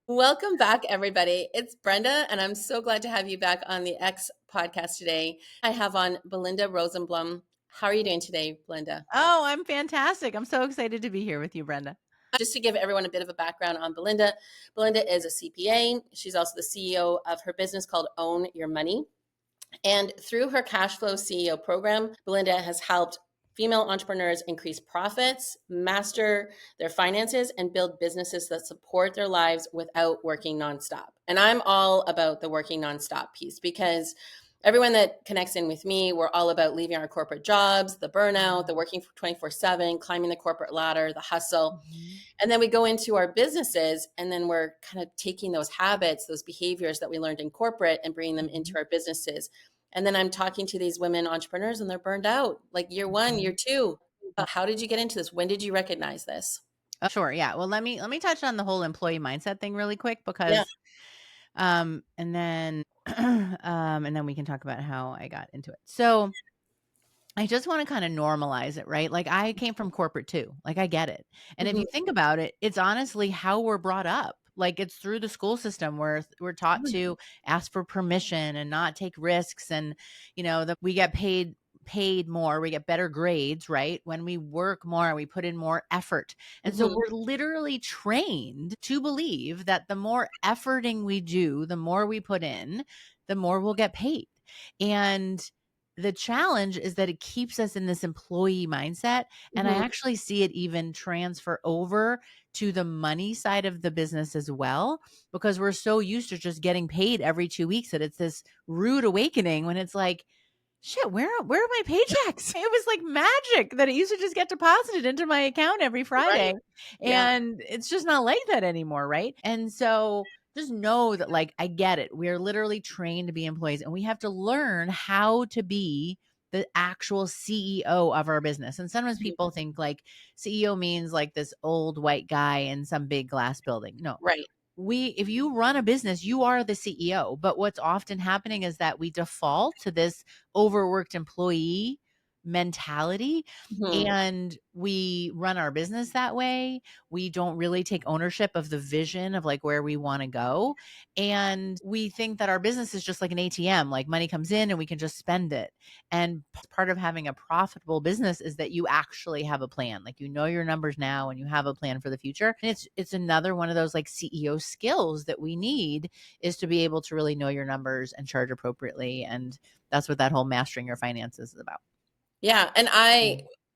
Welcome back, everybody. It's Brenda, and I'm so glad to have you back on the X podcast today. I have on Belinda Rosenblum. How are you doing today, Belinda? Oh, I'm fantastic. I'm so excited to be here with you, Brenda. Just to give everyone a bit of a background on Belinda, Belinda is a CPA. She's also the CEO of her business called Own Your Money. And through her cash flow CEO program, Belinda has helped female entrepreneurs increase profits, master their finances, and build businesses that support their lives without working nonstop. And I'm all about the working nonstop piece because everyone that connects in with me, we're all about leaving our corporate jobs, the burnout, the working 24/7, climbing the corporate ladder, the hustle. Mhm. And then we go into our businesses and then we're kind of taking those habits, those behaviors that we learned in corporate and bringing them into Mhm. our businesses. And then I'm talking to these women entrepreneurs and they're burned out like year one, year Mhm. two. How did you get into this? When did you recognize this? Sure. Yeah. Well, let me touch on the whole employee mindset thing really quick Yeah. because and then and then we can talk about how I got into it. So, I just want to kind of normalize it, right? Like I came from corporate too. Like I get it. And if Mhm. you think about it, it's honestly how we're brought up. Like it's through the school system where we're taught to ask for permission and not take risks and that we get paid more, we get better grades, right? When we work more, we put in more effort. And so Mhm. we're literally trained to believe that the more efforting we do, the more we put in, the more we'll get paid. And the challenge is that it keeps us in this employee mindset. And I Mhm. actually see it even transfer over to the money side of the business as well, because we're so used to just getting paid every 2 weeks that it's this rude awakening when it's like, shit, where are my paychecks? It was like magic that it used to just get deposited into my account every Right. Friday. Yeah. And it's just not like that anymore, right? And so just know that like I get it. We're literally trained to be employees and we have to learn how to be the actual CEO of our business. And sometimes Mhm. people think like CEO means like this old white guy in some big glass building. No, Right. if you run a business, you are the CEO. But what's often happening is that we default to this overworked employee mentality Mhm. and we run our business that way. We don't really take ownership of the vision of like where we want to go. And we think that our business is just like an ATM, like money comes in and we can just spend it. And part of having a profitable business is that you actually have a plan. Like you know your numbers now and you have a plan for the future. And it's another one of those like CEO skills that we need is to be able to really know your numbers and charge appropriately. And that's what that whole mastering your finances is about. Yeah.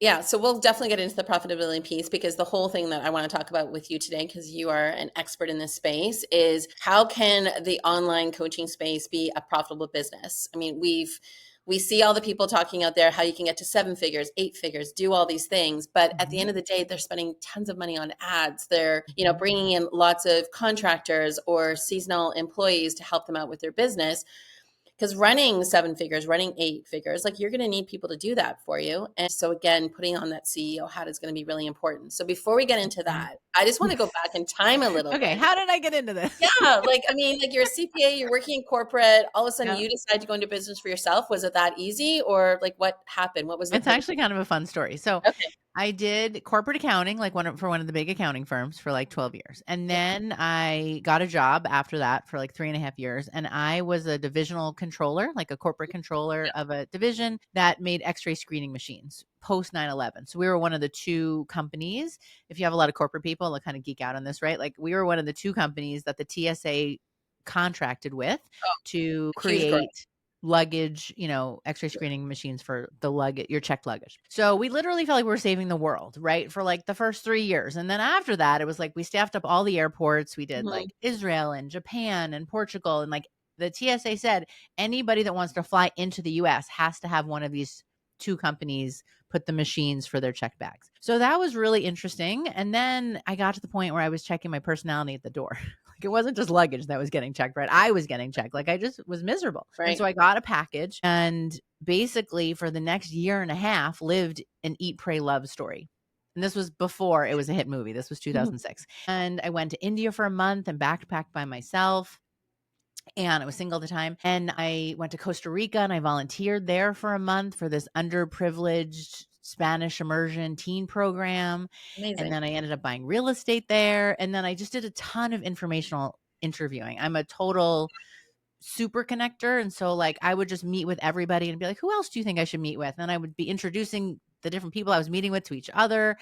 Yeah, so we'll definitely get into the profitability piece because the whole thing that I want to talk about with you today, because you are an expert in this space, is how can the online coaching space be a profitable business? I mean, we see all the people talking out there how you can get to seven figures, eight figures, do all these things, but at the Mhm. end of the day, they're spending tons of money on ads. They're, Mhm. bringing in lots of contractors or seasonal employees to help them out with their business because running seven figures, running eight figures, like you're going to need people to do that for you. And so, again, putting on that CEO hat is going to be really important. So, before we get into Mhm. that, I just want to go back in time a little Okay, bit. how did I get into this? Yeah, like, I mean, like you're a CPA, you're working in corporate, all of a sudden Yeah. you decide to go into business for yourself. Was it that easy? Or like what happened? What was the It's pivot? actually kind of a fun story. So Okay. I did corporate accounting, like one of the big accounting firms for like 12 years. And Yeah. then I got a job after that for like 3.5 years. And I was a divisional controller, like a corporate controller of a division that made x-ray screening machines post 9/11. So we were one of the two companies. If you have a lot of corporate people that kind of geek out on this, right? Like we were one of the two companies that the TSA contracted with to Huge growth. create luggage, x-ray screening machines for the luggage, your checked luggage. So we literally felt like we were saving the world, right? For like the first 3 years. And then after that, it was like we staffed up all the airports. We did Mhm. like Israel and Japan and Portugal. And like the TSA said, anybody that wants to fly into the US has to have one of these two companies put the machines for their checked bags. So that was really interesting. And then I got to the point where I was checking my personality at the door. Like it wasn't just luggage that was getting checked, right? I was getting checked. Like I just was miserable. And Right. so I got a package and basically for the next year and a half lived an eat, pray, love story. And this was before it was a hit movie. This was Mhm. 2006. And I went to India for a month and backpacked by myself. And I was single at the time. And I went to Costa Rica and I volunteered there for a month for this underprivileged Spanish immersion teen program. And Amazing. then I ended up buying real estate there. And then I just did a ton of informational interviewing. I'm a total super connector. And so like I would just meet with everybody and be like, who else do you think I should meet with? And I would be introducing the different people I was meeting with to each other.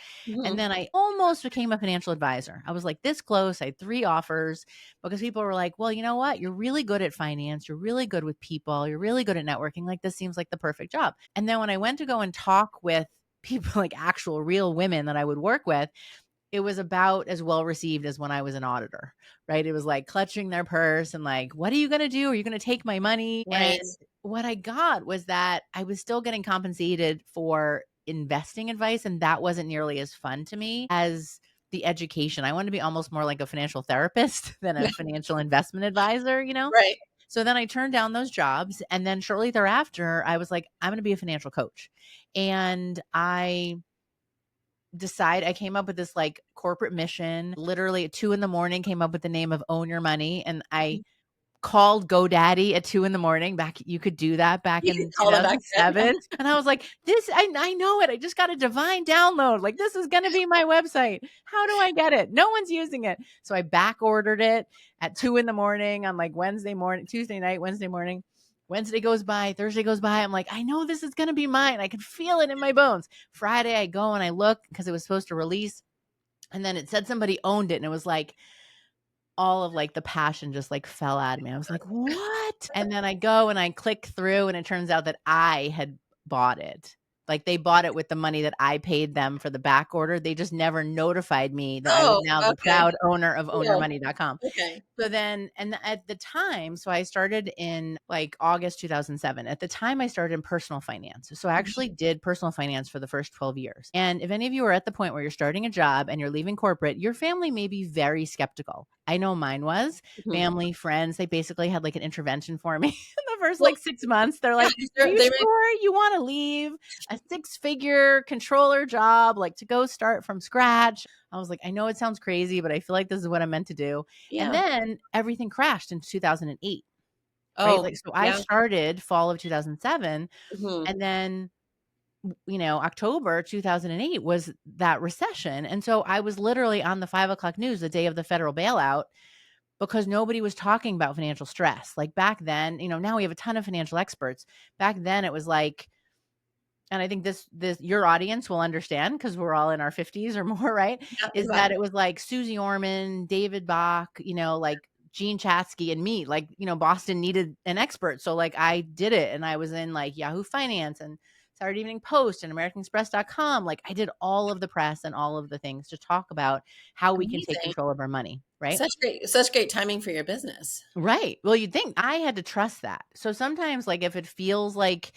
And Mhm. then I almost became a financial advisor. I was like this close. I had 3 offers because people were like, well, you know what? You're really good at finance. You're really good with people. You're really good at networking. Like this seems like the perfect job. And then when I went to go and talk with people like actual real women that I would work with, it was about as well received as when I was an auditor, right? It was like clutching their purse and like, what are you going to do? Are you going to take my money? And Right. what I got was that I was still getting compensated for investing advice. And that wasn't nearly as fun to me as the education. I wanted to be almost more like a financial therapist than a financial investment advisor, you know? Right. So then I turned down those jobs. And then shortly thereafter, I was like, I'm going to be a financial coach. And I came up with this like corporate mission. Literally at 2 a.m, came up with the name of Own Your Money. And I called GoDaddy at 2 a.m. Back, you could do that back You could in call them back then. 2007. And I was like, I know it. I just got a divine download. Like, this is going to be my website. How do I get it? No one's using it. So I back ordered it at 2 a.m. on like Wednesday morning, Tuesday night, Wednesday morning. Wednesday goes by, Thursday goes by. I'm like, I know this is going to be mine. I can feel it in my bones. Friday, I go and I look because it was supposed to release. And then it said somebody owned it. And it was like, all of like the passion just like fell out of me. I was like, what? And then I go and I click through and it turns out that I had bought it. Like they bought it with the money that I paid them for the back order. They just never notified me that I was Oh, now the okay. proud owner of Cool. ownyourmoney.com. Okay. So then, and at the time, so I started in like August 2007. At the time, I started in personal finance. So I actually did personal finance for the first 12 years. And if any of you are at the point where you're starting a job and you're leaving corporate, your family may be very skeptical. I know mine was. Mhm. Family, friends, they basically had like an intervention for me in the first Well, like 6 months. They're yeah, like, 'cause are you they may sure you want to leave a 6-figure controller job, like to go start from scratch? I was like, I know it sounds crazy, but I feel like this is what I'm meant to do. And yeah. then everything crashed in 2008, right? Oh, Like, so I yeah. started fall of 2007. Mhm. And then, October 2008 was that recession. And so I was literally on the 5 o'clock news the day of the federal bailout because nobody was talking about financial stress. Like back then, now we have a ton of financial experts. Back then it was like, and I think this your audience will understand because we're all in our 50s or more, right? Yeah, Is that exactly. it was like Susie Orman, David Bach, like Gene Chatsky and me, like, Boston needed an expert. So like I did it and I was in like Yahoo Finance and Saturday Evening Post and AmericanExpress.com. Like I did all of the press and all of the things to talk about how we can take Amazing. control of our money, right? Such great timing for your business. Right. Well, you'd think I had to trust that. So sometimes like if it feels like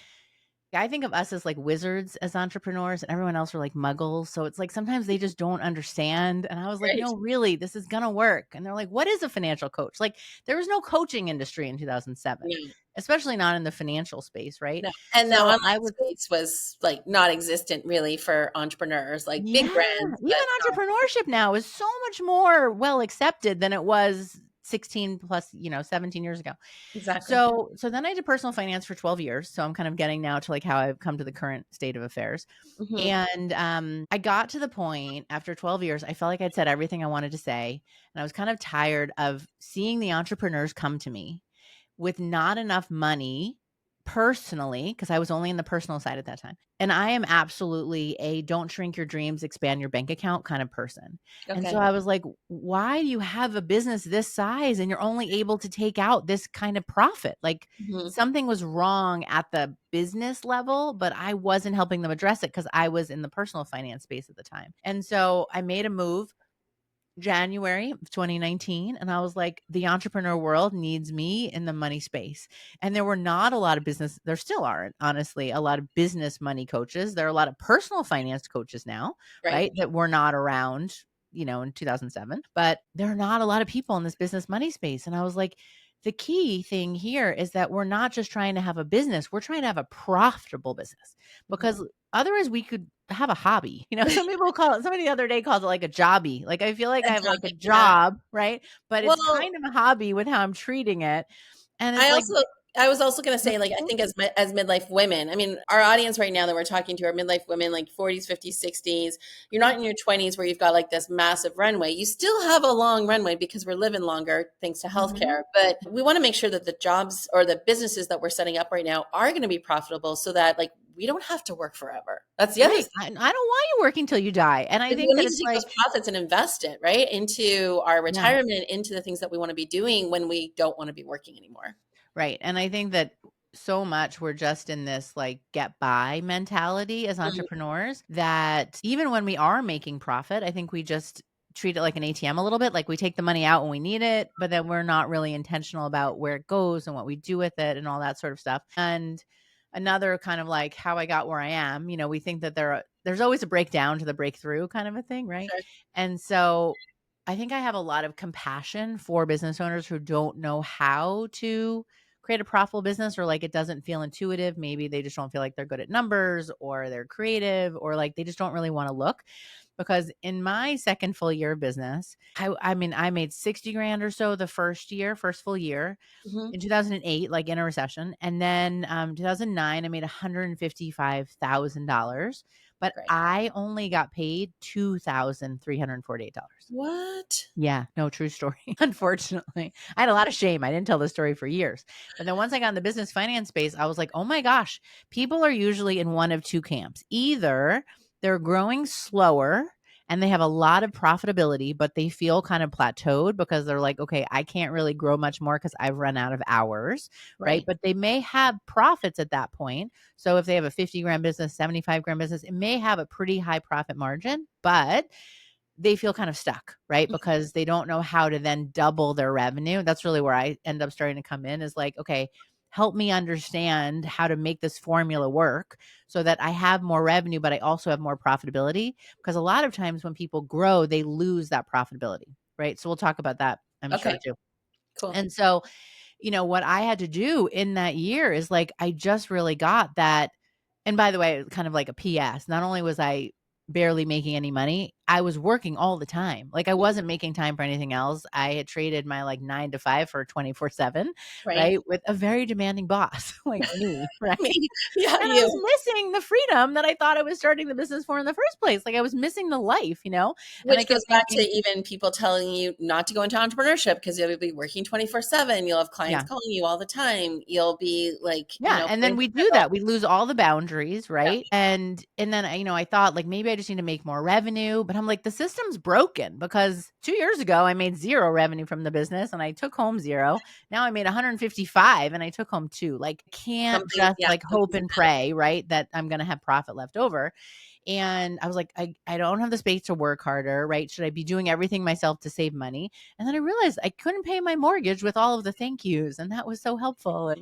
I think of us as like wizards as entrepreneurs and everyone else are like muggles. So it's like sometimes they just don't understand. And I was like, Right. no, really, this is going to work. And they're like, what is a financial coach? Like there was no coaching industry in 2007, No, especially not in the financial space. Right. no. And the So online I was, space was like not existent really for entrepreneurs, like yeah, big brands, even but entrepreneurship now is so much more well accepted than it was 16 plus, 17 years ago. exactly. So then I did personal finance for 12 years. So I'm kind of getting now to like how I've come to the current state of affairs. Mhm. And I got to the point after 12 years, I felt like I'd said everything I wanted to say. And I was kind of tired of seeing the entrepreneurs come to me with not enough money personally, because I was only in the personal side at that time. And I am absolutely a don't shrink your dreams, expand your bank account kind of person. And so Okay. I was like, why do you have a business this size and you're only able to take out this kind of profit? Like Mhm. something was wrong at the business level, but I wasn't helping them address it because I was in the personal finance space at the time. And so I made a move January of 2019. And I was like, the entrepreneur world needs me in the money space. And there were not a lot of there still aren't, honestly, a lot of business money coaches. There are a lot of personal finance coaches now, Right. right? That were not around, in 2007. But there are not a lot of people in this business money space. And I was like, the key thing here is that we're not just trying to have a business, we're trying to have a profitable business Mhm. because otherwise we could have a hobby. Some people call it, somebody the other day called it like a jobby. Like I feel like I have like a Exactly. Yeah. job, right? But it's Well, kind of a hobby with how I'm treating it. And it's I like, also I was also going to say, like, I think as midlife women, I mean, our audience right now that we're talking to are midlife women, like 40s, 50s, 60s. You're not in your 20s where you've got like this massive runway. You still have a long runway because we're living longer thanks to Mhm. healthcare. But we want to make sure that the jobs or the businesses that we're setting up right now are going to be profitable so that like we don't have to work forever. That's the other Right. thing. I don't want you working till you die. And I Like, think we'll that need to it's take those like, profits and invest it, right, into our yeah. retirement, into the things that we want to be doing when we don't want to be working anymore. Right. And I think that so much we're just in this like get by mentality as Mhm. entrepreneurs that even when we are making profit, I think we just treat it like an ATM a little bit. Like we take the money out when we need it, but then we're not really intentional about where it goes and what we do with it and all that sort of stuff. And another kind of like how I got where I am, we think that there's always a breakdown to the breakthrough kind of a thing, right? Sure. And so I think I have a lot of compassion for business owners who don't know how to create a profitable business, or like it doesn't feel intuitive. Maybe they just don't feel like they're good at numbers or they're creative or like they just don't really want to look. Because in my second full year of business, I mean, I made 60 grand or so the first full year Mhm. in 2008, like in a recession. And then 2009, I made $155,000, but Great. I only got paid $2,348. What? Yeah, no, true story. Unfortunately, I had a lot of shame. I didn't tell the story for years. But then once I got in the business finance space, I was like, oh my gosh, people are usually in one of two camps. Either they're growing slower and they have a lot of profitability, but they feel kind of plateaued because they're like, okay, I can't really grow much more because I've run out of hours, right? Right. But they may have profits at that point. So if they have a 50 grand business, 75 grand business, it may have a pretty high profit margin, but they feel kind of stuck, right? Mhm. Because they don't know how to then double their revenue. That's really where I end up starting to come in is like, okay, help me understand how to make this formula work so that I have more revenue, but I also have more profitability. Because a lot of times when people grow, they lose that profitability, right? So we'll talk about that, I'm sure, Okay, too. cool. And so, what I had to do in that year is like, I just really got that. And by the way, kind of like a PS, not only was I barely making any money, I was working all the time. Like I Mhm. wasn't making time for anything else. I had traded my like 9 to 5 for 24/7, Right. right? With a very demanding boss like me, right? Me. Yeah, And I you. was missing the freedom that I thought I was starting the business for in the first place. Like I was missing the life, And I Which goes kept back to thinking, even people telling you not to go into entrepreneurship because you'll be working 24/7. You'll have clients yeah. calling you all the time. You'll be like, Yeah, and then putting we pressure do on. that. We lose all the boundaries, Yeah. right? And then I thought like maybe I just need to make more revenue, but I'm like the system's broken because 2 years ago I made 0 revenue from the business and I took home 0. Now I made 155 and I took home 2. Like can't Something, just yeah, like hope something's and amiss. pray, right? That I'm going to have profit left over. And I was like, I don't have the space to work harder, right? Should I be doing everything myself to save money? And then I realized I couldn't pay my mortgage with all of the thank yous. And that was so helpful.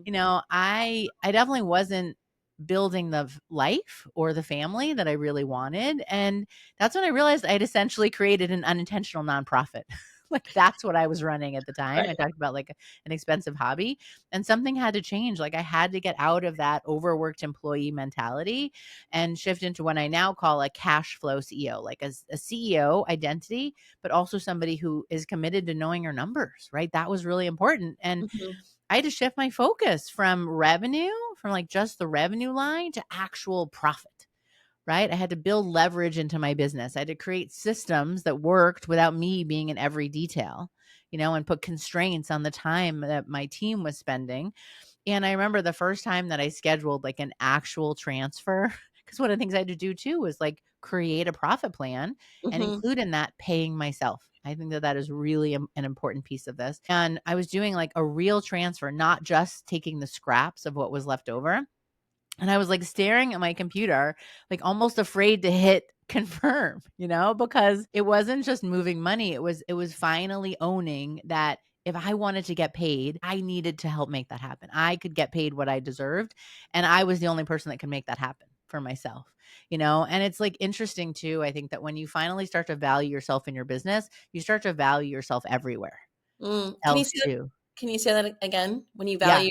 I definitely wasn't building the life or the family that I really wanted. And that's when I realized I had essentially created an unintentional nonprofit. Like that's what I was running at the time. I Right. talked about like an expensive hobby and something had to change. Like I had to get out of that overworked employee mentality and shift into what I now call a cash flow CEO, like a CEO identity, but also somebody who is committed to knowing your numbers, right? That was really important. And Mhm. I had to shift my focus from revenue, from like just the revenue line to actual profit, right? I had to build leverage into my business. I had to create systems that worked without me being in every detail, and put constraints on the time that my team was spending. And I remember the first time that I scheduled like an actual transfer, because one of the things I had to do too was like create a profit plan and Mhm. include in that paying myself. I think that that is really an important piece of this. And I was doing like a real transfer, not just taking the scraps of what was left over. And I was like staring at my computer, like almost afraid to hit confirm, because it wasn't just moving money. It was finally owning that if I wanted to get paid, I needed to help make that happen. I could get paid what I deserved. And I was the only person that could make that happen for myself. And it's like interesting too. I think that when you finally start to value yourself in your business, you start to value yourself everywhere Mm. Can you else say that too. can you say that again? When you Yeah. value.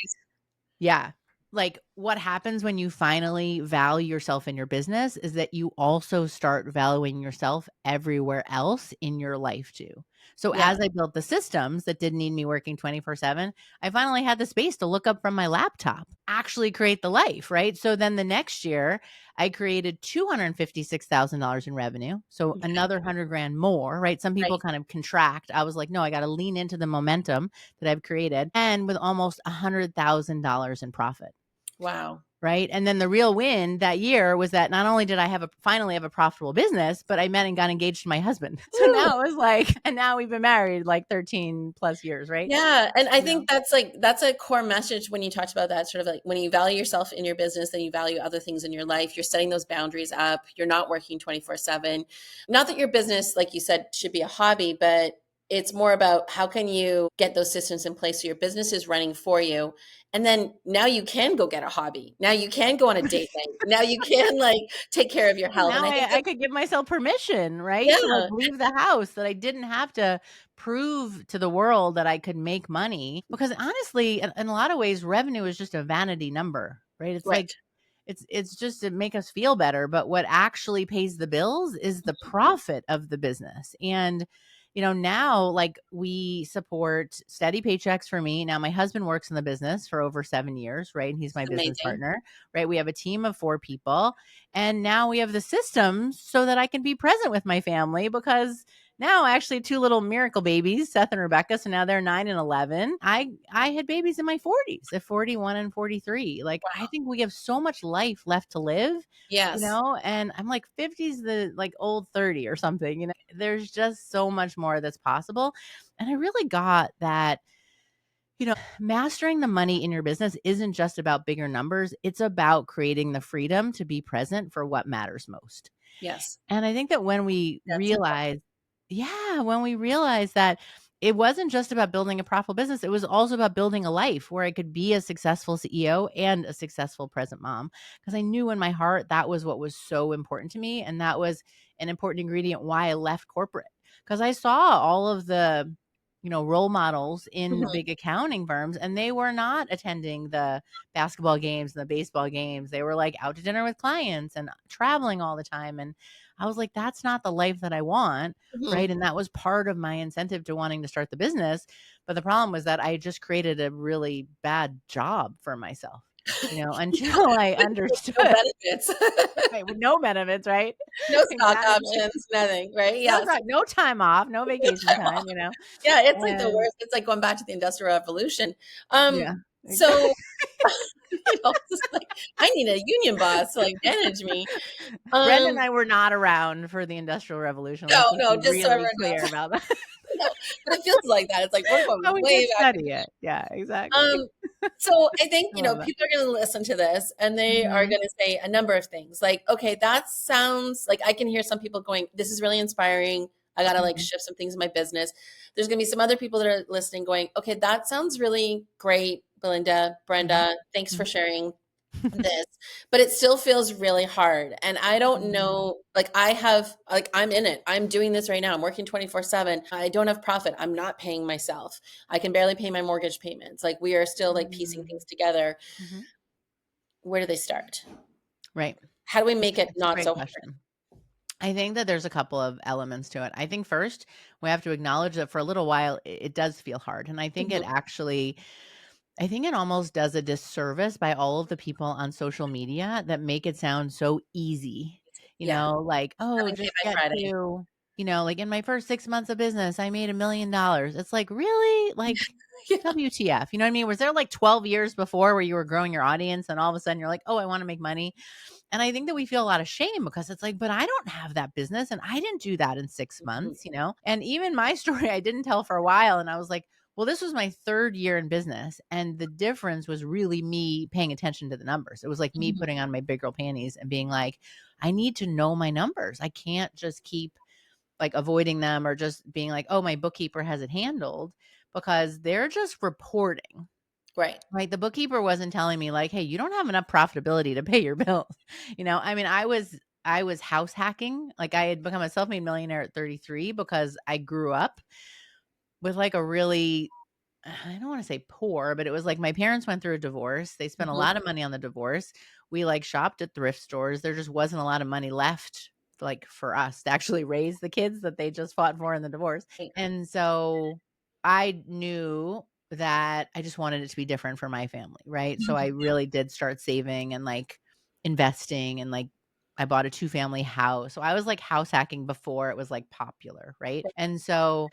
Yeah. Like what happens when you finally value yourself in your business is that you also start valuing yourself everywhere else in your life too. So Yeah. as I built the systems that didn't need me working 24/7, I finally had the space to look up from my laptop, actually create the life, right? So then the next year, I created $256,000 in revenue. So Yeah. another 100 grand more, right? Some people Right. kind of contract. I was like, no, I got to lean into the momentum that I've created, and with almost $100,000 in profit. Wow. Right. And then the real win that year was that not only did I finally have a profitable business, but I met and got engaged to my husband. So Woo. now it was like, and now we've been married like 13 plus years. Right. Yeah, and I You know? think that's a core message when you talked about that, sort of like when you value yourself in your business, then you value other things in your life. You're setting those boundaries up. You're not working 24/7. Not that your business, like you said, should be a hobby, but it's more about how can you get those systems in place so your business is running for you. And then now you can go get a hobby. Now you can go on a date night. Now you can like take care of your health. And Now I think I could give myself permission, right, to like yeah, leave the house, that I didn't have to prove to the world that I could make money. Because honestly, in a lot of ways, revenue is just a vanity number, right? It's like, right. it's just to make us feel better, but what actually pays the bills is the profit of the business. And now, like, we support steady paychecks for me. Now my husband works in the business for over 7 years, right? And he's my business Amazing. partner, right? We have a team of 4 people, and now we have the systems so that I can be present with my family, because now actually 2 little miracle babies, Seth and Rebecca, so now they're 9 and 11. I had babies in my 40s, at 41 and 43. Like, I Wow. think we have so much life left to live, Yes. and I'm like, 50's the like old 30 or something. There's just so much more that's possible. And I really got that, mastering the money in your business isn't just about bigger numbers. It's about creating the freedom to be present for what matters most. Yes. And I think that when we That's important. realize, yeah, when we realize that it wasn't just about building a profitable business, it was also about building a life where I could be a successful CEO and a successful present mom. Because I knew in my heart that was what was so important to me. And that was an important ingredient why I left corporate. Because I saw all of the, role models in Mhm. big accounting firms, and they were not attending the basketball games and the baseball games. They were like out to dinner with clients and traveling all the time. And I was like, that's not the life that I want. Mhm. Right. And that was part of my incentive to wanting to start the business. But the problem was that I just created a really bad job for myself, Yeah, until I with no understood. benefits. Right, with no benefits, right? No stock Exactly. options, nothing, right? No, Yes, right. No time off, no no vacation time off. time. Yeah, it's like the And worst. It's like going back to the Industrial Revolution. Um, yeah. so, just like, I need a union boss to, like, manage me. Brenda and Um, I were not around for the Industrial Revolution. no, Let's just no, be just so really everyone clear knows. about that. No, but it feels like that. It's like we're going But we way did back in study it. Yeah, exactly. Um, so I think, I love that. people are going to listen to this and they are Mhm, going to say a number of things like, okay, that sounds like I can hear some people going, this is really inspiring. I got to like mhm, shift some things in my business. There's going to be some other people that are listening going, okay, that sounds really great, Belinda, mhm, Brenda. Thanks for mhm. sharing this, but it still feels really hard. And I don't Mhm, know, like I'm in it. I'm doing this right now. I'm working 24/7. I don't have profit. I'm not paying myself. I can barely pay my mortgage payments. Like we are still like piecing mhm, things together. mhm. Where do they start? Right. How do we make it It's a not great so hard? question. I think that there's a couple of elements to it. I think first, we have to acknowledge that for a little while, it does feel hard. And Mhm. I think it almost does a disservice by all of the people on social media that make it sound so easy. Yeah. Like, oh, Having pay just by get Friday. to, like in my first 6 months of business, I made $1 million. It's like, really? Like, Yeah. WTF? You know what I mean? Was there like 12 years before where you were growing your audience and all of a sudden you're like, oh, I want to make money? And I think that we feel a lot of shame because it's like, but I don't have that business and I didn't do that in 6 Mhm. months. And even my story, I didn't tell for a while. And I was like, well, this was my 3rd year in business. And the difference was really me paying attention to the numbers. It was like me Mhm. putting on my big girl panties and being like, I need to know my numbers. I can't just keep like avoiding them or just being like, oh, my bookkeeper has it handled, because they're just reporting. Right. Right, the bookkeeper wasn't telling me like, "Hey, you don't have enough profitability to pay your bills." I mean, I was house hacking. Like, I had become a self-made millionaire at 33 because I grew up with like a really, I don't want to say poor, but it was like my parents went through a divorce. They spent a Mhm. lot of money on the divorce. We like shopped at thrift stores. There just wasn't a lot of money left like for us to actually raise the kids that they just fought for in the divorce. Right. And so I knew that I just wanted it to be different for my family, right? So I really did start saving and like investing, and like I bought a two-family house. So I was like house hacking before it was like popular, right? And so,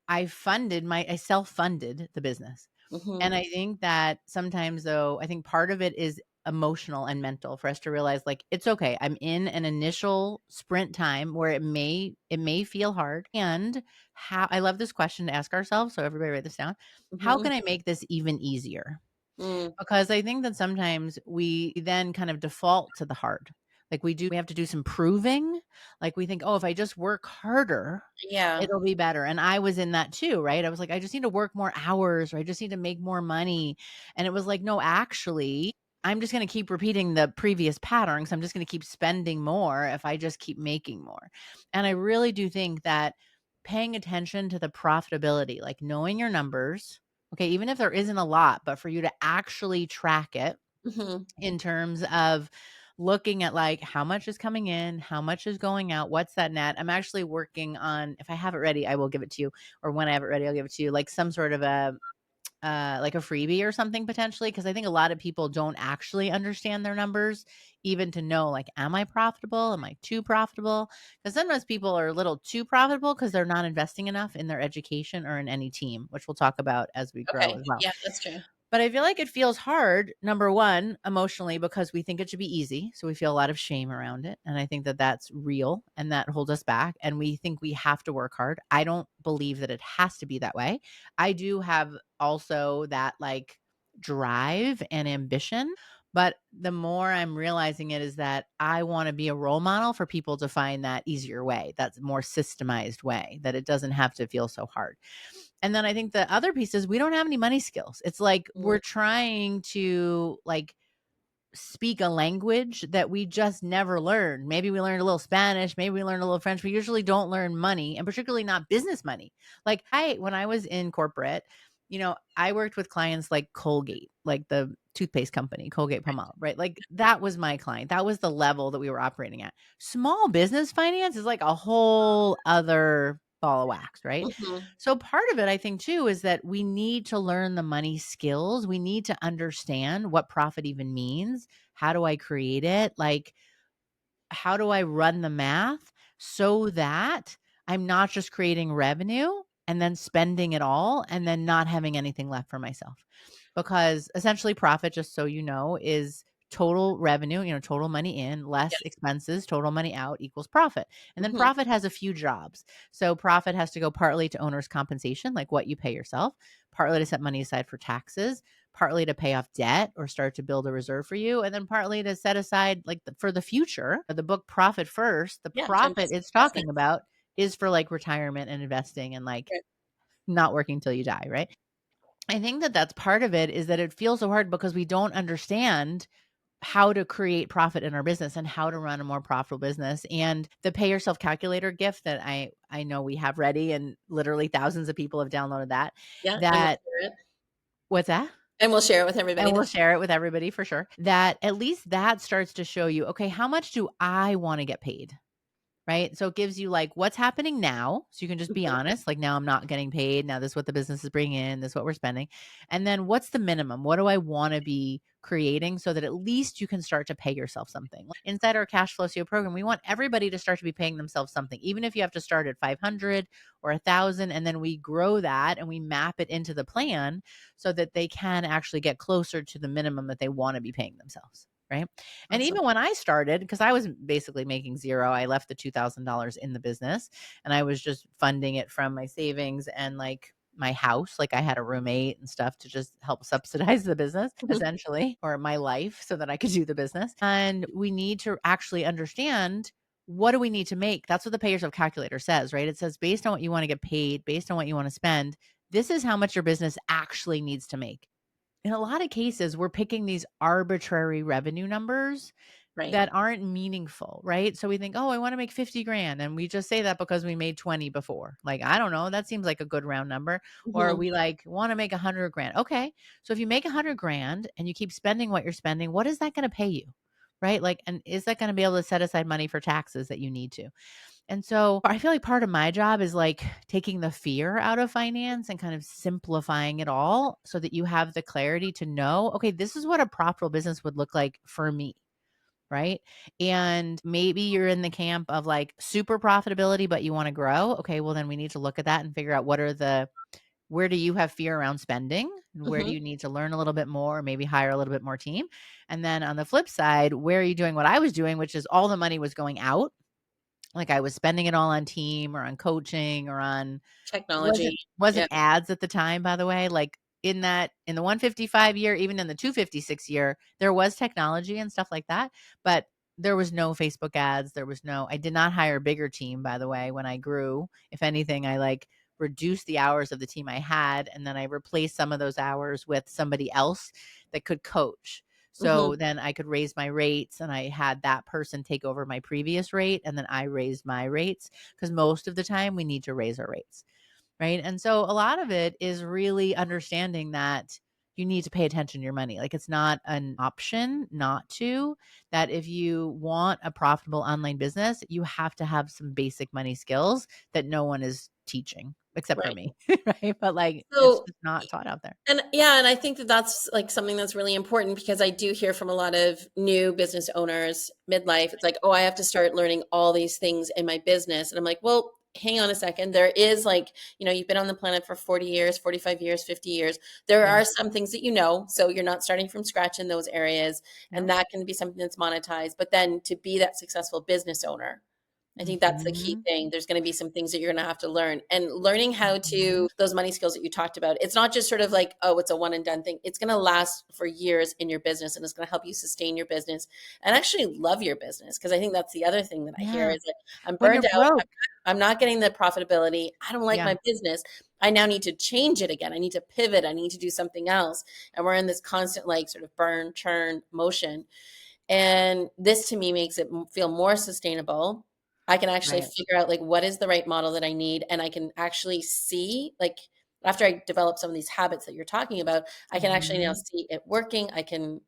I self-funded the business. Mm-hmm. And I think that sometimes though, I think part of it is emotional and mental for us to realize like it's okay. I'm in an initial sprint time where it may feel hard. And how I love this question to ask ourselves. So everybody write this down. How Mm-hmm. can I make this even easier? Mm, Because I think that sometimes we then kind of default to the hard. Like we have to do some proving. Like we think, oh, if I just work harder, yeah. it'll be better. And I was in that too, right? I was like, I just need to work more hours, or I just need to make more money. And it was like, no, actually, I'm just going to keep repeating the previous patterns. I'm just going to keep spending more if I just keep making more. And I really do think that paying attention to the profitability, like knowing your numbers, okay, even if there isn't a lot, but for you to actually track it Mm-hmm. in terms of looking at like how much is coming in, how much is going out, what's that net. I'm actually working on, if I have it ready, I will give it to you, or when I have it ready, I'll give it to you, like some sort of a like a freebie or something potentially, because I think a lot of people don't actually understand their numbers, even to know like, am I profitable? Am I too profitable? Because sometimes people are a little too profitable because they're not investing enough in their education or in any team, which we'll talk about as we grow Okay. as well. Yeah, that's true. But I feel like it feels hard, number one, emotionally, because we think it should be easy. So we feel a lot of shame around it. And I think that that's real and that holds us back. And we think we have to work hard. I don't believe that it has to be that way. I do have also that like drive and ambition. But the more I'm realizing it is that I want to be a role model for people to find that easier way, that's more systemized way, that it doesn't have to feel so hard. And then I think the other piece is we don't have any money skills. It's like Mm, we're trying to like speak a language that we just never learned. Maybe we learned a little Spanish, maybe we learned a little French. We usually don't learn money, and particularly not business money. Like when I was in corporate, I worked with clients like Colgate, like the toothpaste company, Colgate Palmolive, right? Like that was my client. That was the level that we were operating at. Small business finance is like a whole other ball of wax, right? mm-hmm. So part of it, I think, too, is that we need to learn the money skills. We need to understand what profit even means. How do I create it? Like, how do I run the math so that I'm not just creating revenue and then spending it all and then not having anything left for myself? Because essentially, profit, just so you know, is total revenue, total money in less Yes. expenses, total money out equals profit. And then Mm-hmm. profit has a few jobs. So profit has to go partly to owner's compensation, like what you pay yourself, partly to set money aside for taxes, partly to pay off debt or start to build a reserve for you, and then partly to set aside like for the future. The book Profit First, the Yeah, to profit invest in it's the talking business. about is for like retirement and investing and like Right. not working till you die, right? I think that that's part of it, is that it feels so hard because we don't understand how to create profit in our business and how to run a more profitable business. And the pay yourself calculator gift that I know we have ready, and literally thousands of people have downloaded that. Yeah, and we'll That share it. What's that? And we'll share it with everybody And we'll this share it with everybody for sure. That at least that starts to show you, okay, how much do I want to get paid? Right? So it gives you like what's happening now. So you can just be Mhm. honest, like now I'm not getting paid. Now this is what the business is bringing in. This is what we're spending. And then what's the minimum? What do I want to be creating so that at least you can start to pay yourself something? Inside our cash flow CEO program, we want everybody to start to be paying themselves something, even if you have to start at 500 or 1,000, and then we grow that and we map it into the plan so that they can actually get closer to the minimum that they want to be paying themselves. Right. And Awesome. even when I started, because I was basically making zero, I left the $2,000 in the business and I was just funding it from my savings and like my house. Like I had a roommate and stuff to just help subsidize the business essentially, or my life so that I could do the business. And we need to actually understand, what do we need to make? That's what the pay yourself calculator says, right? It says based on what you want to get paid, based on what you want to spend, this is how much your business actually needs to make. In a lot of cases, we're picking these arbitrary revenue numbers Right. that aren't meaningful, right? So we think, oh, I want to make 50 grand. And we just say that because we made 20 before. Like, I don't know. That seems like a good round number. Or Mhm. we like want to make 100 grand. Okay. So if you make 100 grand and you keep spending what you're spending, what is that going to pay you? right? Like, and is that going to be able to set aside money for taxes that you need to? And so I feel like part of my job is like taking the fear out of finance and kind of simplifying it all so that you have the clarity to know, okay, this is what a profitable business would look like for me. Right. And maybe you're in the camp of like super profitability, but you want to grow. Okay. Well, then we need to look at that and figure out where do you have fear around spending? And where do Hmm. you need to learn a little bit more, maybe hire a little bit more team? And then on the flip side, where are you doing what I was doing, which is all the money was going out, like I was spending it all on team or on coaching or on Technology. wasn't Yeah. ads at the time, by the way. Like in the 155 year, even in the 256 year, there was technology and stuff like that, but there was no Facebook ads. I did not hire a bigger team, by the way, when I grew. If anything, I like reduced the hours of the team I had, and then I replaced some of those hours with somebody else that could coach. Hmm. So then I could raise my rates, and I had that person take over my previous rate, and then I raised my rates because most of the time we need to raise our rates. Right. And so a lot of it is really understanding that you need to pay attention to your money. Like it's not an option not to, that if you want a profitable online business, you have to have some basic money skills that no one is teaching except for Right. me. Right. But like it's So, just not taught out there. and yeah, and I think that that's like something that's really important because I do hear from a lot of new business owners midlife. It's like, oh, I have to start learning all these things in my business. And I'm like, well, hang on a second. There is like, you've been on the planet for 40 years, 45 years, 50 years. There Yeah. are some things that you know. So you're not starting from scratch in those areas. And No. that can be something that's monetized. But then to be that successful business owner, I think that's the key Mhm. thing. There's going to be some things that you're going to have to learn and learning how to Mhm. those money skills that you talked about. It's not just sort of like, oh, it's a one and done thing. It's going to last for years in your business and it's going to help you sustain your business and actually love your business. Cause I think that's the other thing that I hear Yeah. is that I'm When burned you're out. broke. I'm not getting the profitability. I don't like Yeah. my business. I now need to change it again. I need to pivot. I need to do something else. And we're in this constant, like, sort of burn, churn motion. And this to me makes it feel more sustainable. I can actually Right. figure out like what is the right model that I need. And I can actually see like after I develop some of these habits that you're talking about, I can actually now Mhm. see it working. I can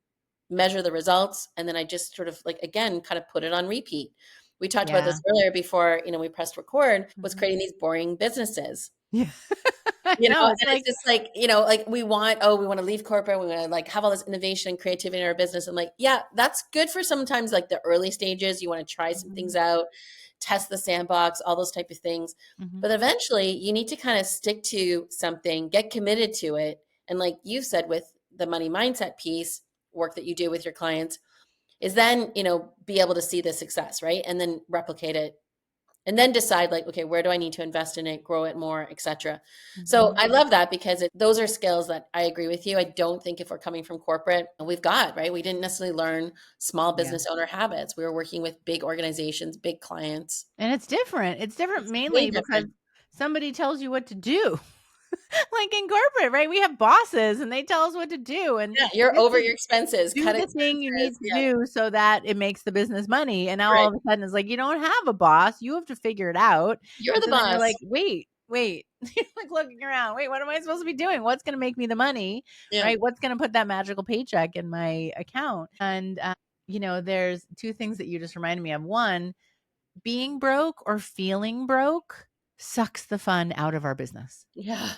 measure the results. And then I just sort of like, again, kind of put it on repeat. We talked about Yeah. this earlier before, we pressed record, was Mhm. creating these boring businesses. Yeah. I know. It's And it's like, just like, like we want to leave corporate. We want to like have all this innovation and creativity in our business. I'm like, yeah, that's good for sometimes like the early stages. You want to try some things mhm. out, test the sandbox, all those type of things. Mhm. But eventually you need to kind of stick to something, get committed to it. And like you said, with the money mindset piece, work that you do with your clients is then, be able to see the success, right? And then replicate it and then decide like, okay, where do I need to invest in it, grow it more, etc. So Mhm. I love that because those are skills that I agree with you. I don't think if we're coming from corporate, we've got, right, we didn't necessarily learn small Yeah. business owner habits. We were working with big organizations, big clients. And it's different. It's different It's way mainly because different. somebody tells you what to do. Like in corporate, right? We have bosses and they tell us what to do. And Yeah, you're this over is your expenses, do cut the thing you need expenses. to Yeah, do so that it makes the business money. And now all right. of a sudden it's like you don't have a boss. You have to figure it out. You're And the so then you're boss. like, wait. You're like looking around. Wait, what am I supposed to be doing? What's going to make me the money? Yeah. Right? What's going to put that magical paycheck in my account? And there's two things that you just reminded me of. One, being broke or feeling broke sucks the fun out of our business. Yeah.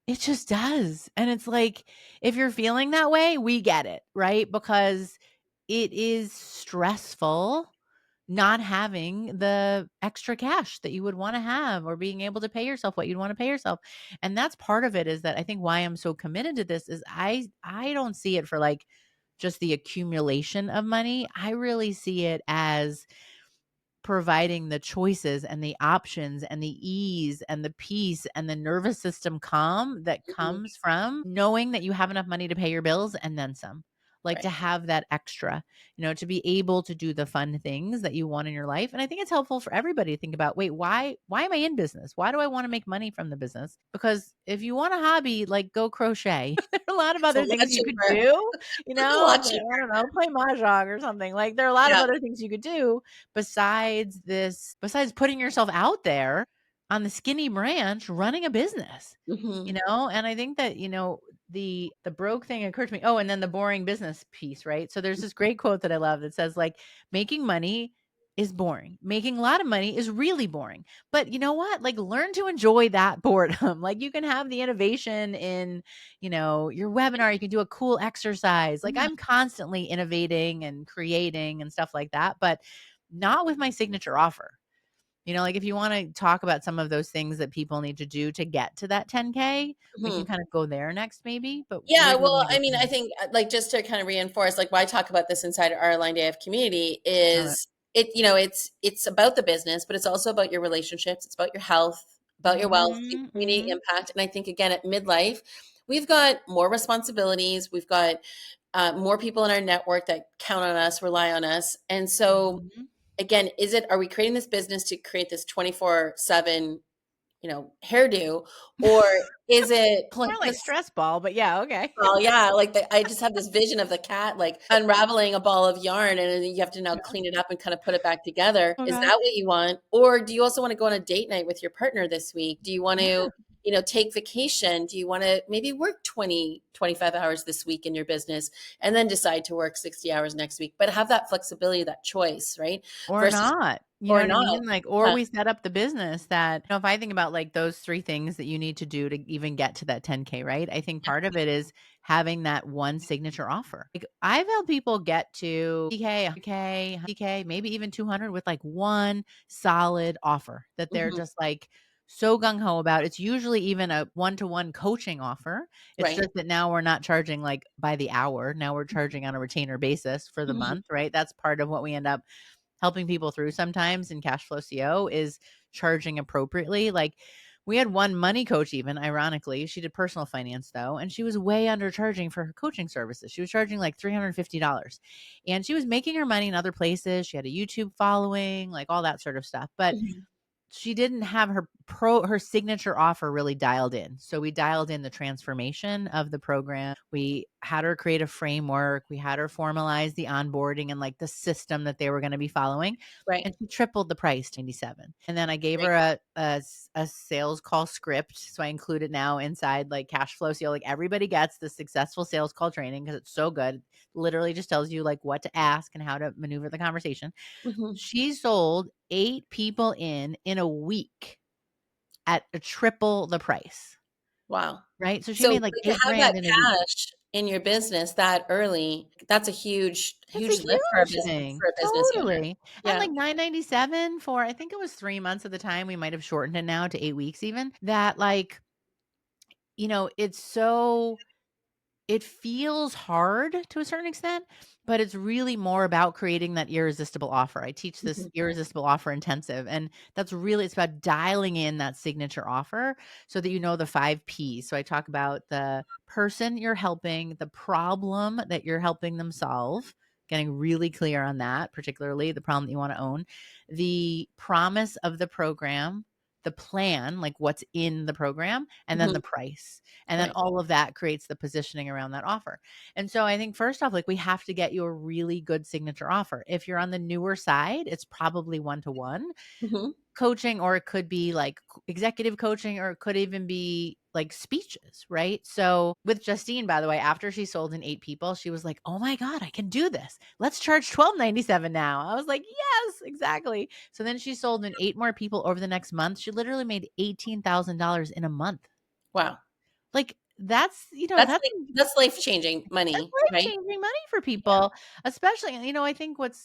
It just does. And it's like, if you're feeling that way, we get it, right? Because it is stressful not having the extra cash that you would want to have or being able to pay yourself what you'd want to pay yourself. And that's part of it, is that I think why I'm so committed to this is I don't see it for like just the accumulation of money. I really see it as providing the choices and the options and the ease and the peace and the nervous system calm that Mhm. comes from knowing that you have enough money to pay your bills and then some. Like to Right. have that extra, to be able to do the fun things that you want in your life. And I think it's helpful for everybody to think about, wait, why am I in business? Why do I want to make money from the business? Because if you want a hobby, like go crochet. There are a lot of It's a other lot things you could cheaper. do, A lot cheaper. I don't know, play mahjong or something. Like there are a lot of Yeah. other things you could do besides putting yourself out there on the skinny branch running a business. Hmm. And I think that the broke thing occurred to me. Oh, and then the boring business piece, right? So there's this great quote that I love that says like making money is boring. Making a lot of money is really boring. But you know what? Like learn to enjoy that boredom. Like you can have the innovation in, your webinar, you can do a cool exercise. Like Yeah. I'm constantly innovating and creating and stuff like that, but not with my signature offer. Like if you want to talk about some of those things that people need to do to get to that 10K, we can Mhm. kind of go there next maybe, but Yeah, where do you well, want to I go mean, from I there? think like just to kind of reinforce like why I talk about this inside our Aligned AF community Love it. is it's about the business, but it's also about your relationships, it's about your health, about your wealth, your Mhm, community mhm, impact. And I think again at midlife, we've got more responsibilities, we've got more people in our network that count on us, rely on us. And so mhm. again, are we creating this business to create this 24/7, hairdo, or is it More like like this? stress ball, but yeah, okay. Well, yeah, like I just have this vision of the cat like unraveling a ball of yarn, and then you have to now Yeah. clean it up and kind of put it back together. Is Okay. that what you want? Or do you also want to go on a date night with your partner this week? Do you want Yeah. to, take vacation? Do you want to maybe work 20, 25 hours this week in your business and then decide to work 60 hours next week? But have that flexibility, that choice, right? Or Versus not. You know or what I not. mean? Like, or Yeah. we set up the business that, if I think about like those 3 things that you need to do to even get to that 10K, right? I think part of it is having that one signature offer. Like I've helped people get to DK, 100K, DK, maybe even 200 with like one solid offer that they're Mhm. just like so gung ho about. It's usually even a one-to-one coaching offer. It's Right. just that now we're not charging like by the hour. Now we're charging on a retainer basis for the Mhm. month, right? That's part of what we end up helping people through sometimes in cash flow CO is charging appropriately. Like we had one money coach, even ironically, she did personal finance though, and she was way undercharging for her coaching services. She was charging like $350 and she was making her money in other places. She had a YouTube following, like all that sort of stuff. But Mhm. she didn't have her signature offer really dialed in. So we dialed in the transformation of the program. We had her create a framework. We had her formalize the onboarding and like the system that they were going to be following. Right. And she tripled the price to 97. And then I gave Great. her a sales call script. So I include it now inside like cash flow. So like everybody gets the successful sales call training because it's so good. Literally just tells you like what to ask and how to maneuver the conversation. Mhm. She sold 8 people in a week at a triple the price, Wow. right? So she So, made like like, to 8 have that grand in a week. cash in your business that early, that's a huge It's a huge lift for a huge thing. business owner. Totally. And Yeah. like 997 for I think it was 3 months at the time. We might have shortened it now to 8 weeks even. That like, it's so it feels hard to a certain extent, but it's really more about creating that irresistible offer. I teach this Mhm. irresistible offer intensive, and it's about dialing in that signature offer so that you know the 5 Ps. So I talk about the person you're helping, the problem that you're helping them solve, getting really clear on that, particularly the problem that you want to own, the promise of the program, the plan, like what's in the program, and then the Mhm. price. And then Right. all of that creates the positioning around that offer. And so I think first off, like we have to get you a really good signature offer. If you're on the newer side, it's probably one to one Mhm. coaching, or it could be like executive coaching, or it could even be like speeches, right? So with Justine, by the way, after she sold in 8 people, she was like, "Oh my God, I can do this. Let's charge $12.97 now." I was like, "Yes, exactly." So then she sold in 8 more people over the next month. She literally made $18,000 in a month. Wow. Like that's, That's like that's life-changing that's money, right? life-changing money for Yeah. people, especially, and, I think what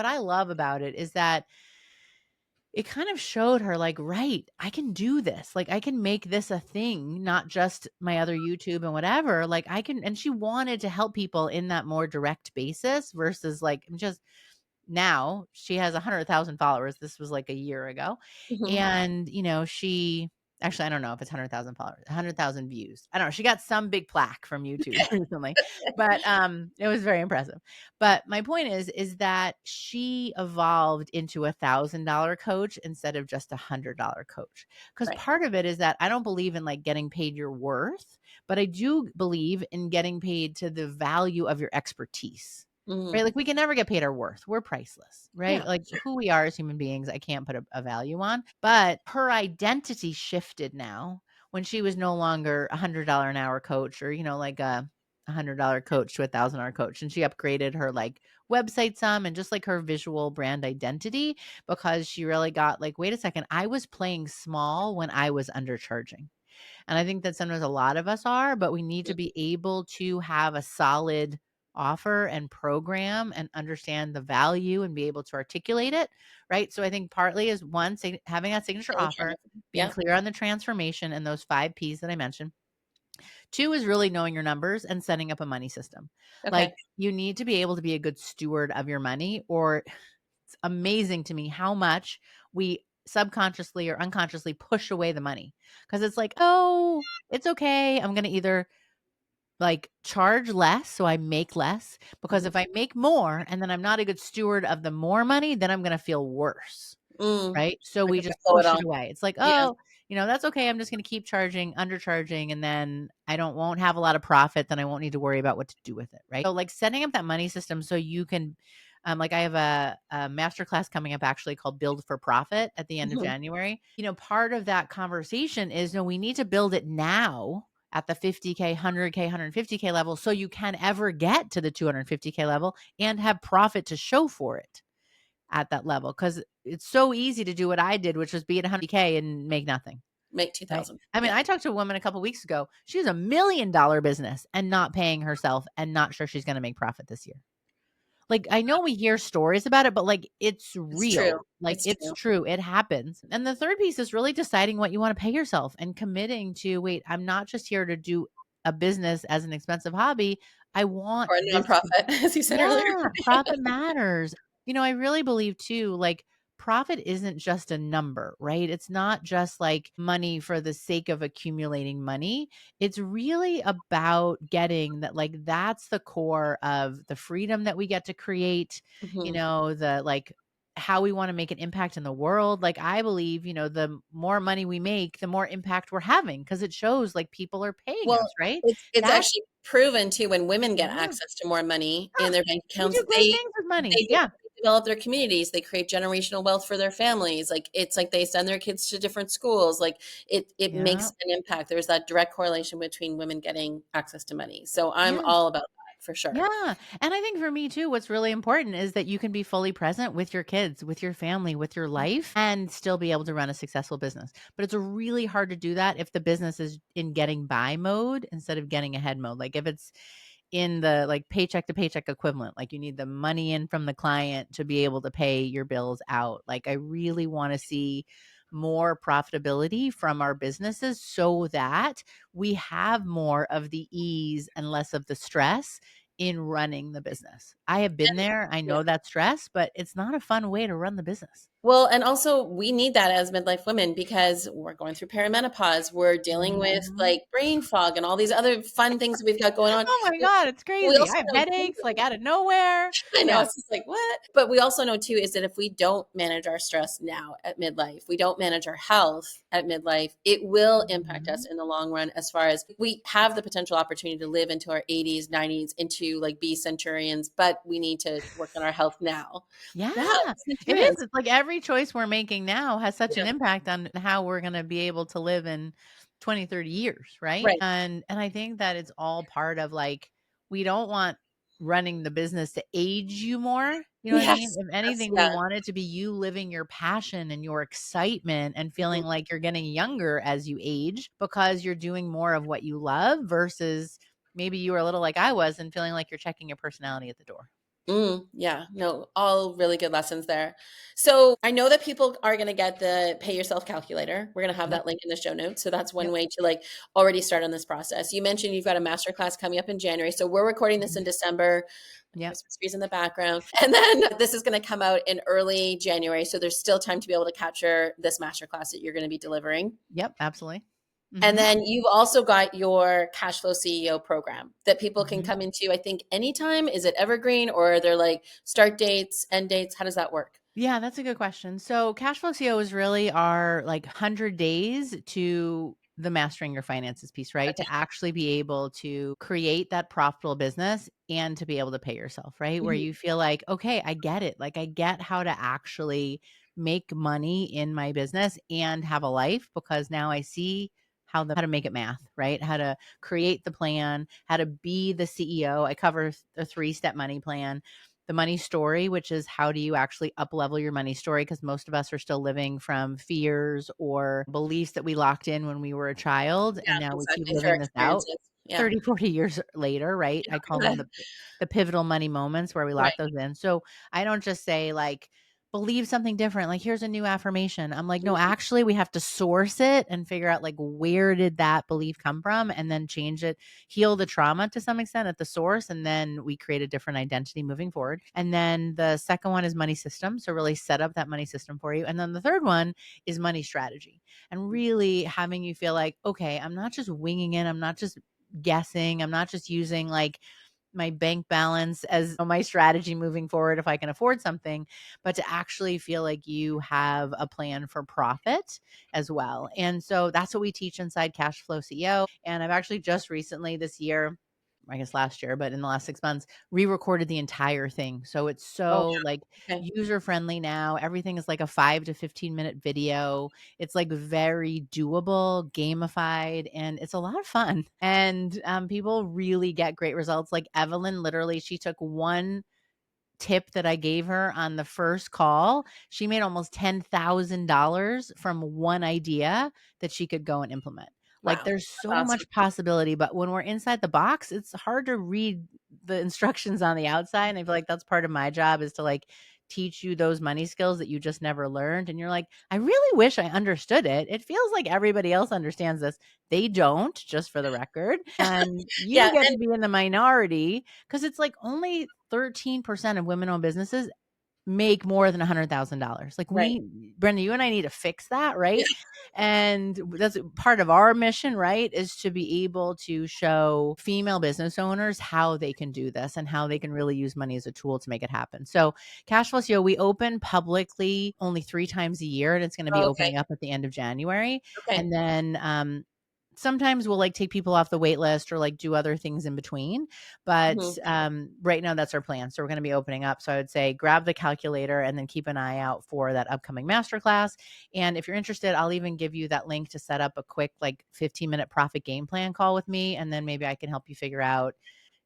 I love about it is that it kind of showed her like, right, I can do this. Like I can make this a thing, not just my other YouTube and whatever. Like I can, and she wanted to help people in that more direct basis versus like just now she has 100,000 followers. This was like a year ago. Mhm. And, she actually, I don't know if it's 100,000 followers, 100,000 views. I don't know. She got some big plaque from YouTube recently, but it was very impressive. But my point is that she evolved into $1,000 coach instead of just $100 coach. Because Right. part of it is that I don't believe in like getting paid your worth, but I do believe in getting paid to the value of your expertise. Mhm. Right? Like we can never get paid our worth. We're priceless, right? Yeah. Like who we are as human beings, I can't put a value on. But her identity shifted now when she was no longer $100 an hour coach, or, like a $100 coach to $1,000 coach. And she upgraded her like website some, and just like her visual brand identity, because she really got like, wait a second, I was playing small when I was undercharging. And I think that sometimes a lot of us are, but we need to be able to have a solid offer and program and understand the value and be able to articulate it, right? So I think partly is one, having that signature offer, being Yeah. clear on the transformation and those 5 P's that I mentioned. Two is really knowing your numbers and setting up a money system. Like, Okay. you need to be able to be a good steward of your money, or it's amazing to me how much we subconsciously or unconsciously push away the money, because it's like, oh, it's okay. I'm going to either like charge less so I make less, because Mhm. if I make more and then I'm not a good steward of the more money, then I'm going to feel worse. Mm. Right? So Like we if I just blow it push it all. away. It's like, Yeah. "Oh, that's okay. I'm just gonna keep charging, undercharging, and then I won't have a lot of profit, then I won't need to worry about what to do with it," right? So, like, setting up that money system so you can, like, I have a masterclass coming up actually called Build for Profit at the end of Mhm. January. Part of that conversation is, no, we need to build it now at the 50K, 100K, 150K level, so you can ever get to the 250K level and have profit to show for it at that level, because it's so easy to do what I did, which was be at 100K and make nothing, Make right? 2,000. I mean, Yeah. I talked to a woman a couple weeks ago. She has $1 million business and not paying herself and not sure she's going to make profit this year. Like, I know we hear stories about it, but like, it's It's true. real. Like, It's it's true. true. It happens. And the third piece is really deciding what you want to pay yourself and committing to, wait, I'm not just here to do a business as an expensive hobby. I want Or a this. nonprofit, as you said earlier. Yeah, profit matters. I really believe too, like, profit isn't just a number, right? It's not just like money for the sake of accumulating money. It's really about getting that, like, that's the core of the freedom that we get to create, Mhm. the like how we want to make an impact in the world. Like, I believe, the more money we make, the more impact we're having, because it shows like people are paying Well, us, right? it's That's actually proven too when women get yeah. access to more money in their bank We accounts, do great things with money. they Yeah. develop their communities, they create generational wealth for their families. Like, it's like they send their kids to different schools. Like, it makes Yeah. an impact. There's that direct correlation between women getting access to money. So I'm Yes. all about that for sure. Yeah. And I think for me too, what's really important is that you can be fully present with your kids, with your family, with your life, and still be able to run a successful business. But it's really hard to do that if the business is in getting by mode instead of getting ahead mode. Like, if it's in the like paycheck to paycheck equivalent, like you need the money in from the client to be able to pay your bills out. Like, I really want to see more profitability from our businesses so that we have more of the ease and less of the stress in running the business. I have been And there. I yeah. know that stress, but it's not a fun way to run the business. Well, and also we need that as midlife women because we're going through perimenopause. We're dealing with Mhm. like brain fog and all these other fun things we've got going on. Oh my God, it's We crazy. also I have know headaches like out of nowhere. I know, Yeah. it's just like, "What?" But we also know too is that if we don't manage our stress now at midlife, we don't manage our health at midlife, it will impact us Mhm. in the long run as far as we have the potential opportunity to live into our 80s, 90s, into like be centurions, but we need to work on our health now. Yeah, Now, it is. centurions. It's like every choice we're making now has such Yeah, an impact on how we're gonna be able to live in 20, 30 years, right? right. And I think that it's all part of, like, we don't want running the business to age you more, you know what I mean? Yes, If that's anything, we yeah. want it to be you living your passion and your excitement and feeling Mhm. like you're getting younger as you age, because you're doing more of what you love, versus maybe you were a little like I was and feeling like you're checking your personality at the door. Yeah, no, all really good lessons there. So I know that people are going to get the pay yourself calculator. We're going to have Yep. that link in the show notes. So that's one Yep. way to like already start on this process. You mentioned you've got a master class coming up in January. So we're recording this Mhm. in December. Yep. Christmas trees in the background. And then this is going to come out in early January. So there's still time to be able to capture this master class that you're going to be delivering. Yep, absolutely. And Mhm, then you've also got your cash flow CEO program that people can mhm. come into, I think, anytime. Is it evergreen or are there like start dates, end dates? How does that work? Yeah, that's a good question. So cash flow CO is really our like 100 days to the mastering your finances piece, right? Okay. To actually be able to create that profitable business and to be able to pay yourself, right? Where Mhm. you feel like, okay, I get it. Like, I get how to actually make money in my business and have a life, because now I see how to make it math, right? How to create the plan, how to be the CEO. I cover the 3-step money plan, the money story, which is how do you actually up level your money story? Because most of us are still living from fears or beliefs that we locked in when we were a child. And Yeah, now we keep exactly. For living this out experiences. Yeah. 30, 40 years later, right? I call them Yeah. the pivotal money moments where we Right. lock those in. So I don't just say like, believe something different. Like, here's a new affirmation. I'm like, no, Mhm. actually, we have to source it and figure out like where did that belief come from and then change it, heal the trauma to some extent at the source. And then we create a different identity moving forward. And then the second one is money system. So really set up that money system for you. And then the third one is money strategy and really having you feel like, okay, I'm not just winging it. I'm not just guessing. I'm not just using like my bank balance as my strategy moving forward if I can afford something, but to actually feel like you have a plan for profit as well. And so that's what we teach inside Cash Flow CEO. And I've actually just recently this year, I guess last year, but in the last 6 months, re-recorded the entire thing. So it's Oh, so like yeah. Okay. user friendly now. Everything is like a 5 to 15 minute video. It's like very doable, gamified, and it's a lot of fun. And people really get great results. Like Evelyn, literally, she took one tip that I gave her on the first call. She made almost $10,000 from one idea that she could go and implement. Like Wow. there's That's so awesome. much possibility, but when we're inside the box, it's hard to read the instructions on the outside. And I feel like that's part of my job is to like teach you those money skills that you just never learned. And you're like, I really wish I understood it. It feels like everybody else understands this. They don't, just for the record. And you Yeah, get and to be in the minority because it's like only 13% of women owned businesses make more than $100,000. Like right. Brenda, you and I need to fix that, Yeah. right? And that's part of our mission, right? Is to be able to show female business owners how they can do this and how they can really use money as a tool to make it happen. So Cashflow CEO, we open publicly only 3 times a year, and it's going to be Oh, okay. opening up at the end of January. Okay. And then sometimes we'll like take people off the wait list or like do other things in between. But Mhm. right now that's our plan. So we're going to be opening up. So I would say grab the calculator and then keep an eye out for that upcoming masterclass. And if you're interested, I'll even give you that link to set up a quick like 15-minute profit game plan call with me. And then maybe I can help you figure out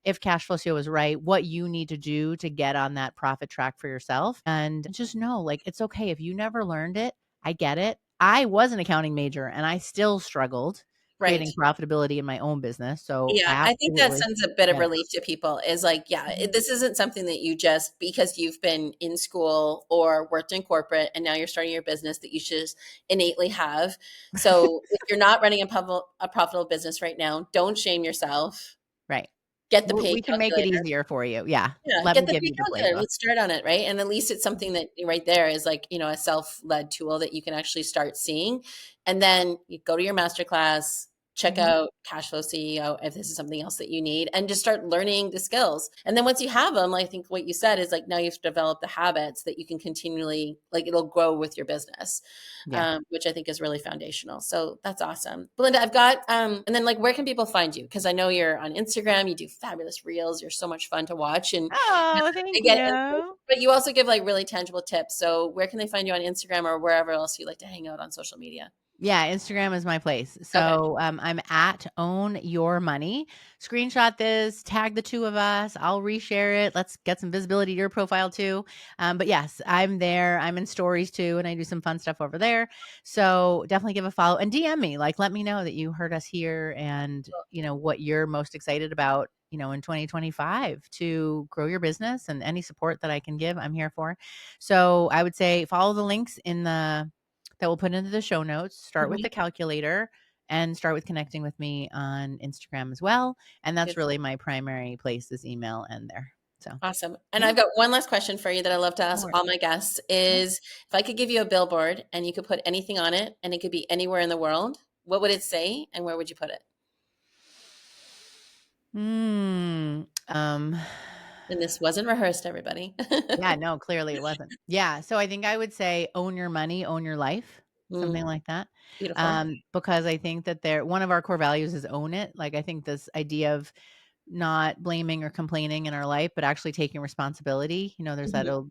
if cash flow CEO is right, what you need to do to get on that profit track for yourself. And just know, like, it's okay if you never learned it. I get it. I was an accounting major and I still struggled Right. creating profitability in my own business. So Yeah, I I think that absolutely sends a bit of get it. relief to people is like, yeah, Mhm. this isn't something that you just because you've been in school or worked in corporate and now you're starting your business that you should just innately have. So if you're not running a profitable business right now, don't shame yourself. Right. Get the pay We can make it calculator. easier for you. Yeah. Yeah, Let get me the give pay you the calculator. playbook. Let's start on it, right? And at least it's something Mhm. that right there is like, a self-led tool that you can actually start seeing. And then you go to your masterclass, check Mhm. out Cashflow CEO if this is something else that you need, and just start learning the skills. And then once you have them, I think what you said is like now you've developed the habits that you can continually, like it'll grow with your business, Yeah. which I think is really foundational. So that's awesome. Belinda, I've got, and then like, where can people find you? Because I know you're on Instagram, you do fabulous reels. You're so much fun to watch. And Oh, thank again, you. but you also give like really tangible tips. So where can they find you on Instagram or wherever else you like to hang out on social media? Yeah, Instagram is my place. Okay. So I'm at Own Your Money. Screenshot this, tag the two of us. I'll reshare it. Let's get some visibility to your profile too. But yes, I'm there. I'm in stories too, and I do some fun stuff over there. So definitely give a follow and DM me. Like, let me know that you heard us here and what you're most excited about. In 2025 to grow your business and any support that I can give, I'm here for. So I would say follow the links that we'll put into the show notes. Start with Mhm. the calculator and start with connecting with me on Instagram as well. And that's Beautiful. really my primary place is email and there. So Awesome. And yeah, I've got one last question for you that I love to no ask worries. all my guests Yeah. is if I could give you a billboard and you could put anything on it and it could be anywhere in the world, what would it say and where would you put it? Mm, um, And this wasn't rehearsed, everybody. yeah, no, clearly it wasn't. Yeah. So I think I would say own your money, own your life, something Mm, like that. beautiful. Because I think that one of our core values is own it. Like I think this idea of not blaming or complaining in our life, but actually taking responsibility. There's that Mhm. old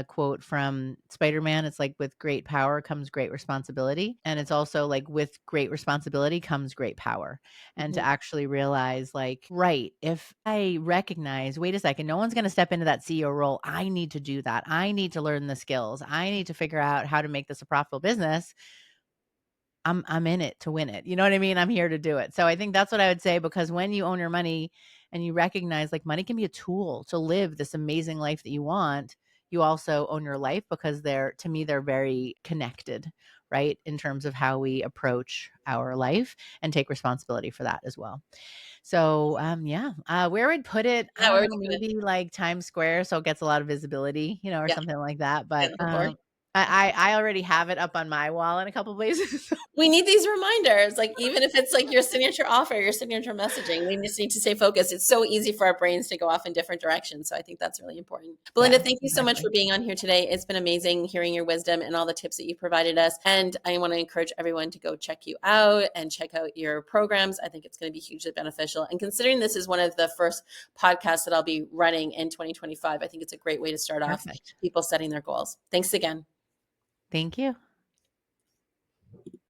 quote from Spider-Man. It's like, with great power comes great responsibility. And it's also like, with great responsibility comes great power. And to Mhm. actually realize, like, right, if I recognize, wait a second, no one's going to step into that CEO role. I need to do that. I need to learn the skills. I need to figure out how to make this a profitable business. I'm in it to win it. You know what I mean? I'm here to do it. So I think that's what I would say, because when you own your money and you recognize, like, money can be a tool to live this amazing life that you want, you also own your life, because to me, they're very connected, right? In terms of how we approach our life and take responsibility for that as well. So, yeah, where I'd put it, I Yeah, don't where would know, you put it? maybe like Times Square, so it gets a lot of visibility, or Yeah, something like that. But yeah, the board. I already have it up on my wall in a couple places. We need these reminders, like, even if it's like your signature offer, your signature messaging, we just need to stay focused. It's so easy for our brains to go off in different directions. So I think that's really important. Belinda, Yeah, thank you so much for exactly. being on here today. It's been amazing hearing your wisdom and all the tips that you provided us. And I want to encourage everyone to go check you out and check out your programs. I think it's going to be hugely beneficial. And considering this is one of the first podcasts that I'll be running in 2025, I think it's a great way to start off Perfect. people setting their goals. Thanks again. Thank you.